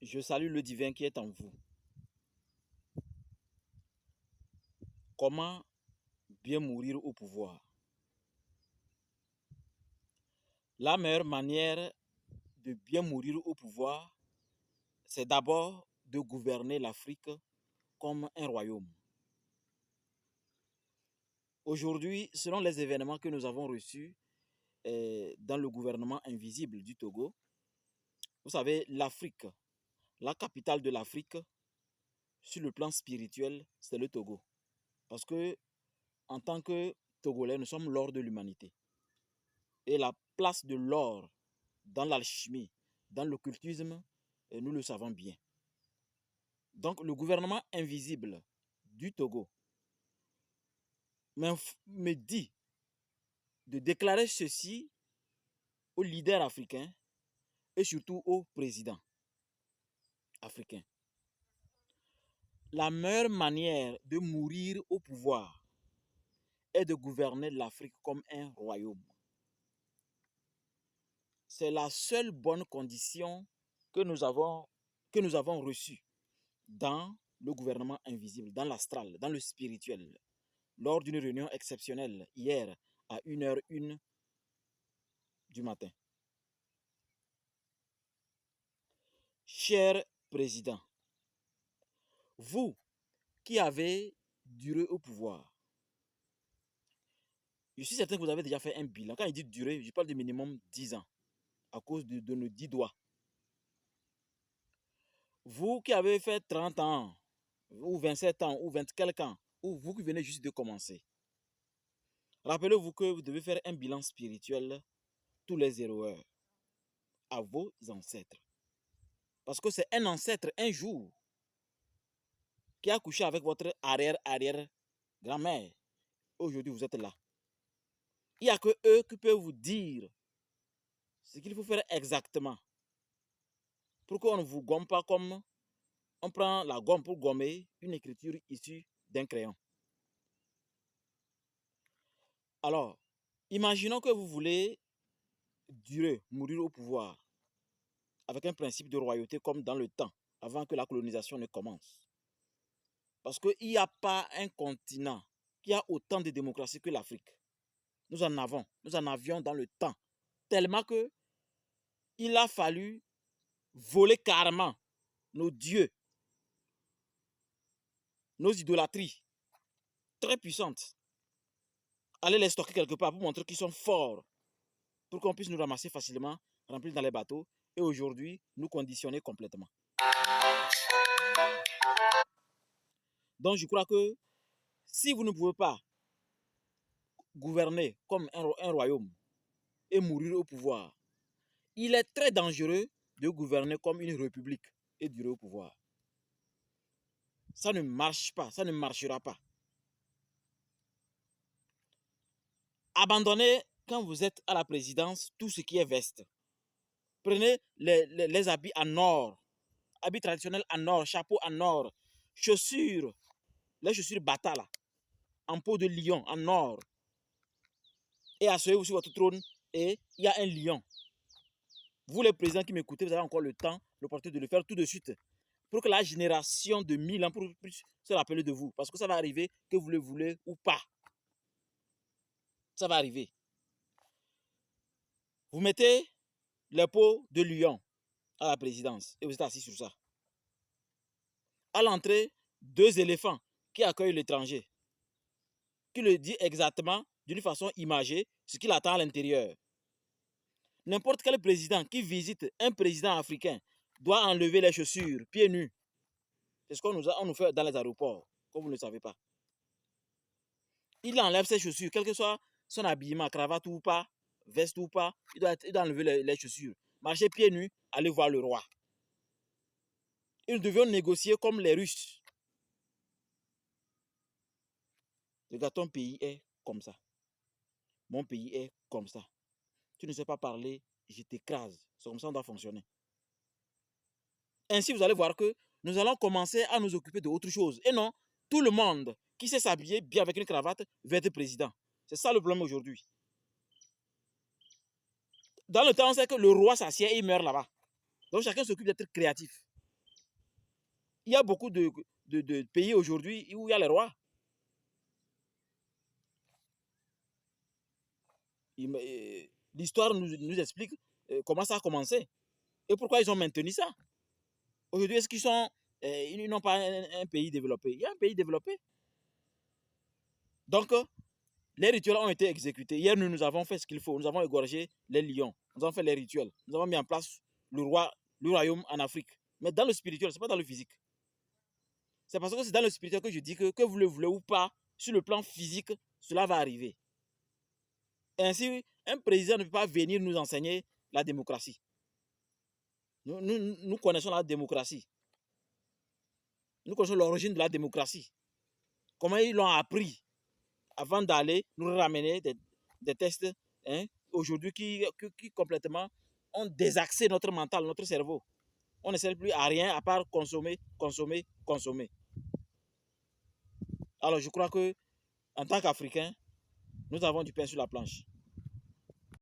Je salue le divin qui est en vous. Comment bien mourir au pouvoir? La meilleure manière de bien mourir au pouvoir, c'est d'abord de gouverner l'Afrique comme un royaume. Aujourd'hui, selon les événements que nous avons reçus dans le gouvernement invisible du Togo, vous savez, l'Afrique, la capitale de l'Afrique, sur le plan spirituel, c'est le Togo. Parce que, en tant que Togolais, nous sommes l'or de l'humanité. Et la place de l'or dans l'alchimie, dans l'occultisme, nous le savons bien. Donc, le gouvernement invisible du Togo me dit de déclarer ceci aux leaders africains et surtout aux présidents africains. La meilleure manière de mourir au pouvoir est de gouverner l'Afrique comme un royaume. C'est la seule bonne condition que nous avons reçue dans le gouvernement invisible, dans l'astral, dans le spirituel, lors d'une réunion exceptionnelle hier à 1h01 du matin. Cher président, vous qui avez duré au pouvoir, je suis certain que vous avez déjà fait un bilan. Quand il dit durée, je parle de minimum 10 ans, à cause de nos 10 doigts. Vous qui avez fait 30 ans, ou 27 ans, ou 20 quelques ans, ou vous qui venez juste de commencer, rappelez-vous que vous devez faire un bilan spirituel tous les 0 heures à vos ancêtres. Parce que c'est un ancêtre, un jour, qui a couché avec votre arrière-arrière-grand-mère. Aujourd'hui, vous êtes là. Il n'y a que eux qui peuvent vous dire ce qu'il faut faire exactement. Pour qu'on ne vous gomme pas comme on prend la gomme pour gommer une écriture issue d'un crayon. Alors, imaginons que vous voulez durer, mourir au pouvoir, avec un principe de royauté comme dans le temps, avant que la colonisation ne commence. Parce qu'il n'y a pas un continent qui a autant de démocratie que l'Afrique. Nous en avions dans le temps, tellement que il a fallu voler carrément nos dieux, nos idolâtries très puissantes, aller les stocker quelque part pour montrer qu'ils sont forts, pour qu'on puisse nous ramasser facilement, remplir dans les bateaux, et aujourd'hui, nous conditionner complètement. Donc, je crois que si vous ne pouvez pas gouverner comme un royaume et mourir au pouvoir, il est très dangereux de gouverner comme une république et durer au pouvoir. Ça ne marche pas, ça ne marchera pas. Abandonnez, quand vous êtes à la présidence, tout ce qui est veste. Prenez les habits en or, habits traditionnels en or, chapeau en or, chaussures, les chaussures bata là, en peau de lion, en or. Et asseyez-vous sur votre trône et il y a un lion. Vous les présidents qui m'écoutez, vous avez encore le temps, l'opportunité de le faire tout de suite. Pour que la génération de 1000 ans puisse se rappeler de vous. Parce que ça va arriver, que vous le voulez ou pas. Ça va arriver. Vous mettez les peaux de lion à la présidence et vous êtes assis sur ça. À l'entrée, 2 éléphants qui accueillent l'étranger, qui le dit exactement, d'une façon imagée, ce qu'il attend à l'intérieur. N'importe quel président qui visite un président africain doit enlever les chaussures, pieds nus. C'est ce qu'on nous fait dans les aéroports, comme vous ne le savez pas. Il enlève ses chaussures, quel que soit son habillement, cravate ou pas, veste ou pas, il doit enlever les chaussures. Marcher pieds nus, aller voir le roi. Ils devaient négocier comme les Russes. Regarde, ton pays est comme ça. Mon pays est comme ça. Tu ne sais pas parler, je t'écrase. C'est comme ça qu'on doit fonctionner. Ainsi, vous allez voir que nous allons commencer à nous occuper d'autre chose. Et non, tout le monde qui sait s'habiller bien avec une cravate va être président. C'est ça le problème aujourd'hui. Dans le temps, on sait que le roi s'assied et il meurt là-bas. Donc chacun s'occupe d'être créatif. Il y a beaucoup de pays aujourd'hui où il y a les rois. L'histoire nous explique comment ça a commencé et pourquoi ils ont maintenu ça. Aujourd'hui, est-ce qu'ils sont, ils n'ont pas un pays développé? Il y a un pays développé. Donc, les rituels ont été exécutés. Hier, nous avons fait ce qu'il faut. Nous avons égorgé les lions. Nous avons fait les rituels. Nous avons mis en place le royaume en Afrique. Mais dans le spirituel, ce n'est pas dans le physique. C'est parce que c'est dans le spirituel que je dis que vous le voulez ou pas, sur le plan physique, cela va arriver. Ainsi, un président ne peut pas venir nous enseigner la démocratie. Nous connaissons la démocratie. Nous connaissons l'origine de la démocratie. Comment ils l'ont appris avant d'aller nous ramener des tests aujourd'hui qui complètement ont désaxé notre mental, notre cerveau. On ne sert plus à rien à part consommer, consommer, consommer. Alors je crois que en tant qu'Africains, nous avons du pain sur la planche.